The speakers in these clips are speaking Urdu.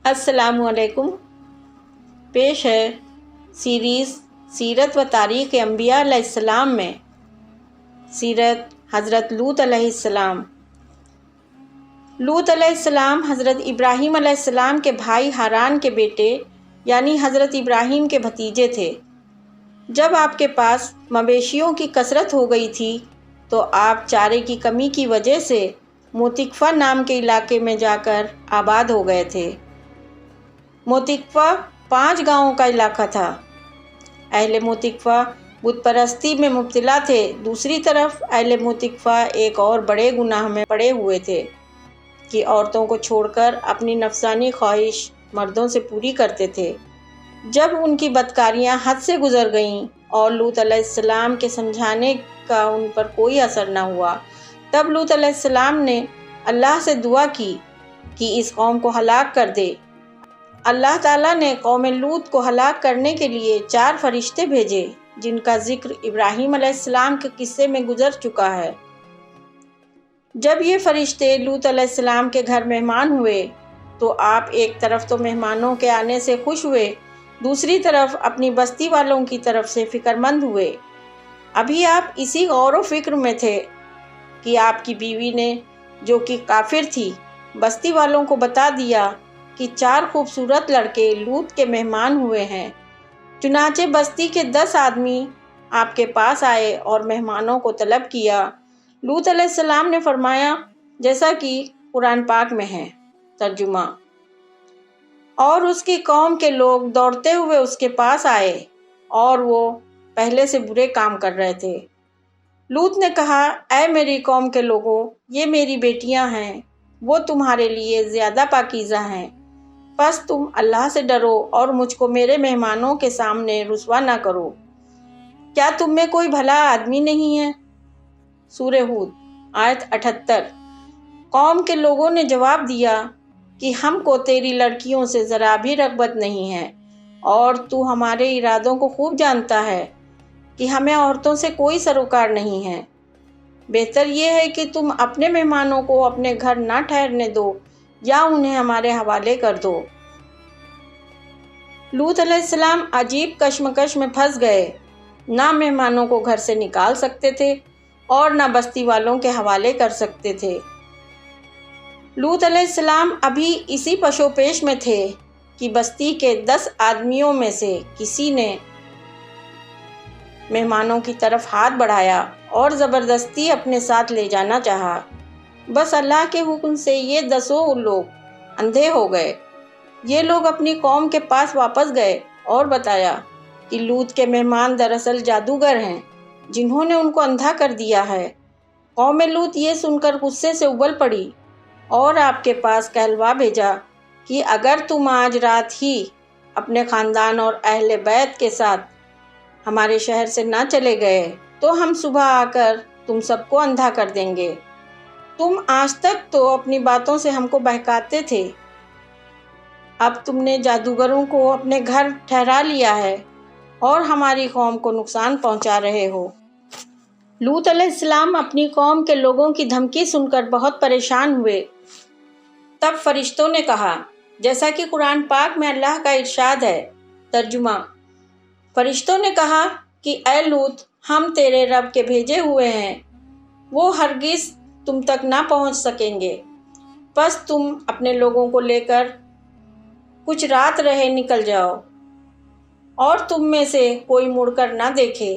السلام علیکم۔ پیش ہے سیریز سیرت و تاریخ انبیاء علیہ السلام میں سیرت حضرت لوط علیہ السلام۔ لوط علیہ السلام حضرت ابراہیم علیہ السلام کے بھائی ہاران کے بیٹے یعنی حضرت ابراہیم کے بھتیجے تھے۔ جب آپ کے پاس مویشیوں کی کثرت ہو گئی تھی تو آپ چارے کی کمی کی وجہ سے موتقفہ نام کے علاقے میں جا کر آباد ہو گئے تھے۔ موتقفہ 5 گاؤں کا علاقہ تھا۔ اہل موتقفہ بت پرستی میں مبتلا تھے۔ دوسری طرف اہل موتقفہ ایک اور بڑے گناہ میں پڑے ہوئے تھے کہ عورتوں کو چھوڑ کر اپنی نفسانی خواہش مردوں سے پوری کرتے تھے۔ جب ان کی بدکاریاں حد سے گزر گئیں اور لوط علیہ السلام کے سمجھانے کا ان پر کوئی اثر نہ ہوا، تب لوط علیہ السلام نے اللہ سے دعا کی کہ اس قوم کو ہلاک کر دے۔ اللہ تعالیٰ نے قوم لوط کو ہلاک کرنے کے لیے 4 فرشتے بھیجے جن کا ذکر ابراہیم علیہ السلام کے قصے میں گزر چکا ہے۔ جب یہ فرشتے لوط علیہ السلام کے گھر مہمان ہوئے تو آپ ایک طرف تو مہمانوں کے آنے سے خوش ہوئے، دوسری طرف اپنی بستی والوں کی طرف سے فکر مند ہوئے۔ ابھی آپ اسی غور و فکر میں تھے کہ آپ کی بیوی نے جو کہ کافر تھی بستی والوں کو بتا دیا کہ 4 خوبصورت لڑکے لوط کے مہمان ہوئے ہیں۔ چنانچہ بستی کے 10 آدمی آپ کے پاس آئے اور مہمانوں کو طلب کیا۔ لوط علیہ السلام نے فرمایا جیسا کہ قرآن پاک میں ہے۔ ترجمہ: اور اس کی قوم کے لوگ دوڑتے ہوئے اس کے پاس آئے اور وہ پہلے سے برے کام کر رہے تھے۔ لوط نے کہا، اے میری قوم کے لوگوں، یہ میری بیٹیاں ہیں، وہ تمہارے لیے زیادہ پاکیزہ ہیں، پس تم اللہ سے ڈرو اور مجھ کو میرے مہمانوں کے سامنے رسوا نہ کرو۔ کیا تم میں کوئی بھلا آدمی نہیں ہے؟ سورہ ہود آیت 78۔ قوم کے لوگوں نے جواب دیا کہ ہم کو تیری لڑکیوں سے ذرا بھی رغبت نہیں ہے اور تو ہمارے ارادوں کو خوب جانتا ہے کہ ہمیں عورتوں سے کوئی سروکار نہیں ہے۔ بہتر یہ ہے کہ تم اپنے مہمانوں کو اپنے گھر نہ ٹھہرنے دو یا انہیں ہمارے حوالے کر دو۔ لوط علیہ السلام عجیب کشمکش میں پھنس گئے۔ نہ مہمانوں کو گھر سے نکال سکتے تھے اور نہ بستی والوں کے حوالے کر سکتے تھے۔ لوط علیہ السلام ابھی اسی پشو پیش میں تھے کہ بستی کے 10 آدمیوں میں سے کسی نے مہمانوں کی طرف ہاتھ بڑھایا اور زبردستی اپنے ساتھ لے جانا چاہا۔ بس اللہ کے حکم سے یہ 10 لوگ اندھے ہو گئے۔ یہ لوگ اپنی قوم کے پاس واپس گئے اور بتایا کہ لوط کے مہمان دراصل جادوگر ہیں جنہوں نے ان کو اندھا کر دیا ہے۔ قوم لوط یہ سن کر غصے سے ابل پڑی اور آپ کے پاس کہلوا بھیجا کہ اگر تم آج رات ہی اپنے خاندان اور اہل بیت کے ساتھ ہمارے شہر سے نہ چلے گئے تو ہم صبح آ کر تم سب کو اندھا کر دیں گے۔ تم آج تک تو اپنی باتوں سے ہم کو بہکاتے تھے، اب تم نے جادوگروں کو اپنے گھر ٹھہرا لیا ہے اور ہماری قوم کو نقصان پہنچا رہے ہو۔ لوط علیہ السلام اپنی قوم کے لوگوں کی دھمکی سن کر بہت پریشان ہوئے۔ تب فرشتوں نے کہا جیسا کہ قرآن پاک میں اللہ کا ارشاد ہے۔ ترجمہ: فرشتوں نے کہا کہ اے لوط، ہم تیرے رب کے بھیجے ہوئے ہیں، وہ ہرگز تم تک نہ پہنچ سکیں گے، بس تم اپنے لوگوں کو لے کر کچھ رات رہے نکل جاؤ اور تم میں سے کوئی مڑ کر نہ دیکھے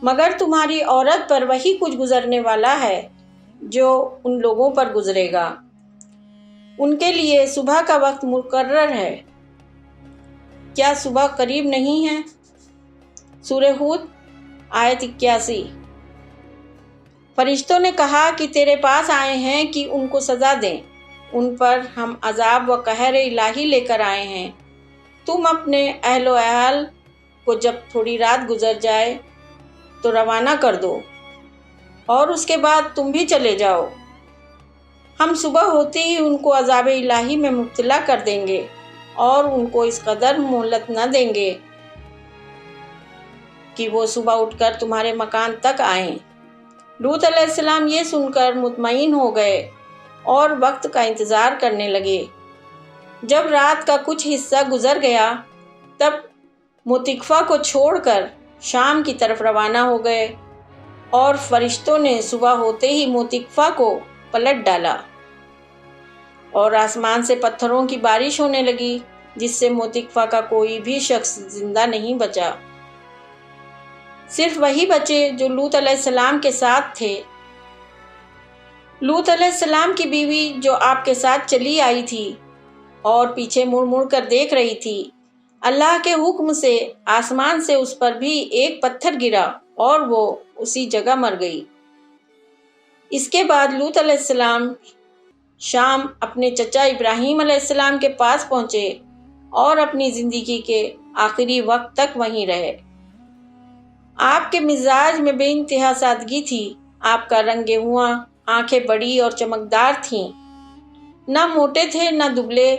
مگر تمہاری عورت پر وہی کچھ گزرنے والا ہے جو ان لوگوں پر گزرے گا۔ ان کے لیے صبح کا وقت مقرر ہے، کیا صبح قریب نہیں ہے؟ سورہ ہود آیت 81۔ فرشتوں نے کہا کہ تیرے پاس آئے ہیں کہ ان کو سزا دیں، ان پر ہم عذاب و قہر الہی لے کر آئے ہیں۔ تم اپنے اہل و عیال کو جب تھوڑی رات گزر جائے تو روانہ کر دو اور اس کے بعد تم بھی چلے جاؤ۔ ہم صبح ہوتے ہی ان کو عذاب الہی میں مبتلا کر دیں گے اور ان کو اس قدر مہلت نہ دیں گے کہ وہ صبح اٹھ کر تمہارے مکان تک آئیں۔ لوط علیہ السلام یہ سن کر مطمئن ہو گئے اور وقت کا انتظار کرنے لگے۔ جب رات کا کچھ حصہ گزر گیا تب متقفہ کو چھوڑ کر شام کی طرف روانہ ہو گئے اور فرشتوں نے صبح ہوتے ہی متقفہ کو پلٹ ڈالا اور آسمان سے پتھروں کی بارش ہونے لگی، جس سے متقفہ کا کوئی بھی شخص زندہ نہیں بچا۔ صرف وہی بچے جو لوط علیہ السلام کے ساتھ تھے۔ لوط علیہ السلام کی بیوی جو آپ کے ساتھ چلی آئی تھی اور پیچھے مڑ مڑ کر دیکھ رہی تھی، اللہ کے حکم سے آسمان سے اس پر بھی ایک پتھر گرا اور وہ اسی جگہ مر گئی۔ اس کے بعد لوط علیہ السلام شام اپنے چچا ابراہیم علیہ السلام کے پاس پہنچے اور اپنی زندگی کے آخری وقت تک وہیں رہے۔ آپ کے مزاج میں بے انتہا سادگی تھی۔ آپ کا رنگ ہواں، آنکھیں بڑی اور چمکدار تھیں، نہ موٹے تھے نہ دبلے،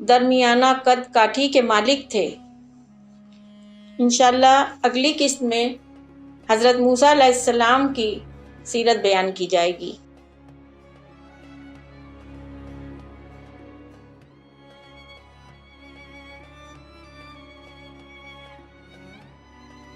درمیانہ قد کاٹھی کے مالک تھے۔ انشاءاللہ اگلی قسط میں حضرت موسیٰ علیہ السلام کی سیرت بیان کی جائے گی۔